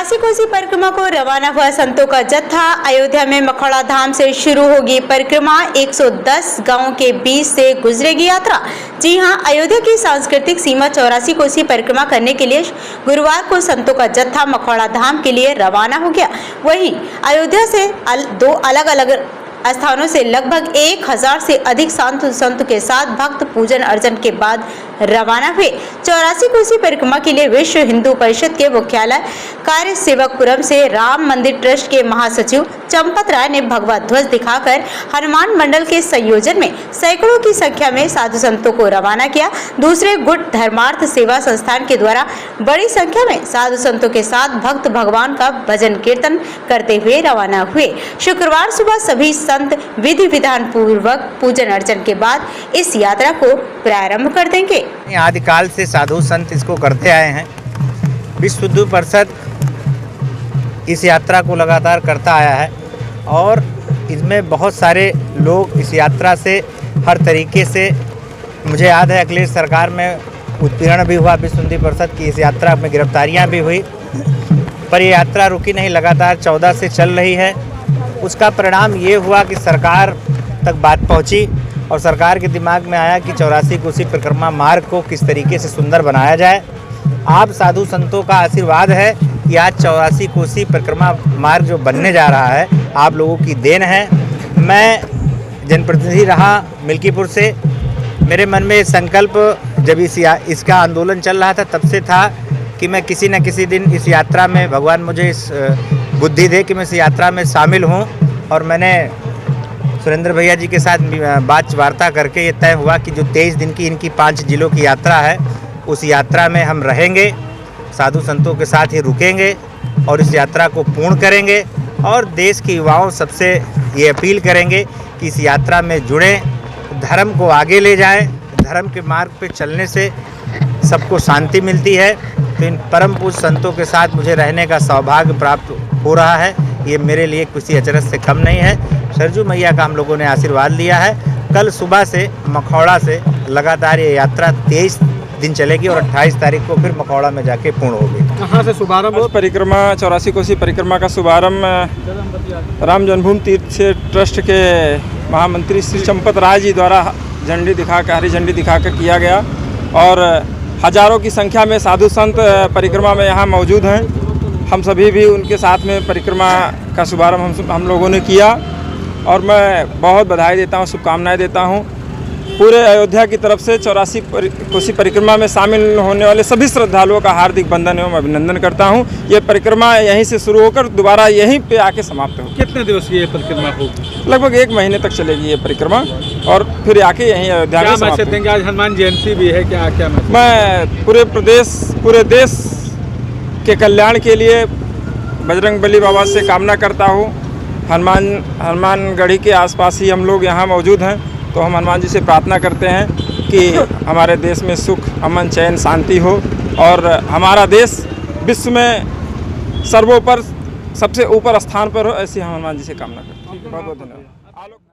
84 कोसी परिक्रमा को रवाना हुआ संतों का जत्था। अयोध्या में मखौड़ा धाम से शुरू होगी परिक्रमा। 110 गांवों के बीच से गुजरेगी यात्रा। जी हां, अयोध्या की सांस्कृतिक सीमा 84 कोसी परिक्रमा करने के लिए गुरुवार को संतों का जत्था मखौड़ा धाम के लिए रवाना हो गया। वहीं अयोध्या से दो अलग अलग स्थानों से लगभग 1000 से अधिक संत के साथ भक्त पूजन अर्चन के बाद रवाना हुए। 84 कोसी परिक्रमा के लिए विश्व हिंदू परिषद के मुख्यालय कार्य सेवकपुरम से राम मंदिर ट्रस्ट के महासचिव चंपत राय ने भगवा ध्वज दिखाकर हनुमान मंडल के संयोजन में सैकड़ों की संख्या में साधु संतों को रवाना किया। दूसरे गुट धर्मार्थ सेवा संस्थान के द्वारा बड़ी संख्या में साधु संतों के साथ भक्त भगवान का भजन कीर्तन करते हुए रवाना हुए। शुक्रवार सुबह सभी संत विधि विधान पूर्वक पूजन अर्चन के बाद इस यात्रा को प्रारंभ कर देंगे। आदिकाल से साधु संत इसको करते आए हैं। विश्व हिंदू परिषद इस यात्रा को लगातार करता आया है और इसमें बहुत सारे लोग इस यात्रा से हर तरीके से, मुझे याद है अखिलेश सरकार में उत्पीड़न भी हुआ विश्व हिंदू परिषद की, इस यात्रा में गिरफ्तारियां भी हुई, पर ये यात्रा रुकी नहीं, लगातार 14 से चल रही है। उसका परिणाम ये हुआ कि सरकार तक बात पहुंची और सरकार के दिमाग में आया कि 84 कोसी परिक्रमा मार्ग को किस तरीके से सुंदर बनाया जाए। आप साधु संतों का आशीर्वाद है कि आज 84 कोसी परिक्रमा मार्ग जो बनने जा रहा है, आप लोगों की देन है। मैं जनप्रतिनिधि रहा मिल्कीपुर से, मेरे मन में संकल्प जब इसका आंदोलन चल रहा था तब से था कि मैं किसी न किसी दिन इस यात्रा में, भगवान मुझे इस बुद्धि दे कि मैं इस यात्रा में शामिल हूं। और मैंने सुरेंद्र भैया जी के साथ वार्ता करके ये तय हुआ कि जो 23 दिन की इनकी 5 जिलों की यात्रा है, उस यात्रा में हम रहेंगे, साधु संतों के साथ ही रुकेंगे और इस यात्रा को पूर्ण करेंगे। और देश के युवाओं सबसे ये अपील करेंगे कि इस यात्रा में जुड़ें, धर्म को आगे ले जाएं। धर्म के मार्ग पे चलने से सबको शांति मिलती है। तो इन परम पूज्य संतों के साथ मुझे रहने का सौभाग्य प्राप्त हो रहा है, ये मेरे लिए किसी अचरज से कम नहीं है। सरजू मैया का हम लोगों ने आशीर्वाद लिया है। कल सुबह से मखौड़ा से लगातार ये यात्रा 23 दिन चलेगी और 28 तारीख को फिर मखौड़ा में जाके पूर्ण होगी। कहाँ से शुभारंभ हो? परिक्रमा 84 कोसी परिक्रमा का शुभारंभ राम जन्मभूमि तीर्थ ट्रस्ट के महामंत्री श्री चंपत राय जी द्वारा झंडी दिखाकर, हरी झंडी दिखाकर किया गया और हजारों की संख्या में साधु संत परिक्रमा में यहाँ मौजूद हैं। हम सभी भी उनके साथ में परिक्रमा का शुभारंभ हम लोगों ने किया और मैं बहुत बधाई देता हूँ, शुभकामनाएं देता हूँ। पूरे अयोध्या की तरफ से 84 कोसी परिक्रमा में शामिल होने वाले सभी श्रद्धालुओं का हार्दिक वंदन एवं अभिनंदन करता हूँ। ये परिक्रमा यहीं से शुरू होकर दोबारा यहीं पे आके समाप्त होगी। कितने दिवस की ये परिक्रमा होगी? लगभग 1 महीने तक चलेगी ये परिक्रमा और फिर आके यहीं अयोध्या में समाप्त होगी। आज हनुमान जयंती भी है, क्या मैं पूरे देश के कल्याण के लिए बजरंगबली बाबा से कामना करता हूँ। हनुमानगढ़ी के आसपास ही हम लोग यहाँ मौजूद हैं, तो हम हनुमान जी से प्रार्थना करते हैं कि हमारे देश में सुख, अमन, चैन, शांति हो और हमारा देश विश्व में सर्वोपर सबसे ऊपर स्थान पर हो, ऐसी हम हनुमान जी से कामना करते हैं। बहुत बहुत धन्यवाद।